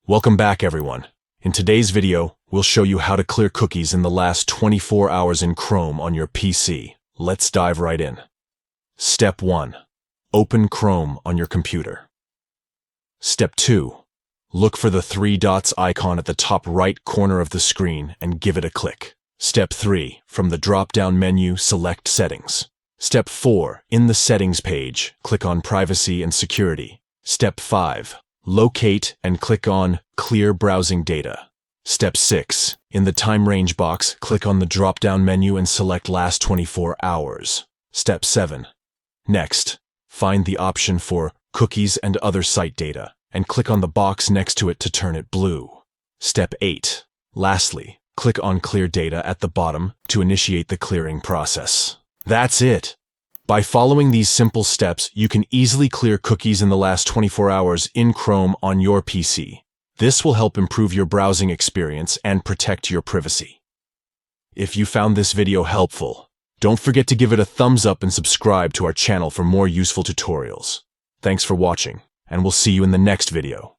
Welcome back, everyone. In today's video, we'll show you how to clear cookies in the last 24 hours in Chrome on your PC. Let's dive right in. Step 1. Open Chrome on your computer. Step 2. Look for the 3 dots icon at the top right corner of the screen and give it a click. Step 3. From the drop-down menu, select Settings. Step 4. In the Settings page, click on Privacy and Security. Step 5. Locate and click on Clear Browsing Data. Step 6. In the Time Range box, click on the drop-down menu and select Last 24 hours. Step 7. Next, find the option for Cookies and Other Site Data and click on the box next to it to turn it blue. Step 8. Lastly, click on Clear Data at the bottom to initiate the clearing process. That's it! By following these simple steps, you can easily clear cookies in the last 24 hours in Chrome on your PC. This will help improve your browsing experience and protect your privacy. If you found this video helpful, don't forget to give it a thumbs up and subscribe to our channel for more useful tutorials. Thanks for watching, and we'll see you in the next video.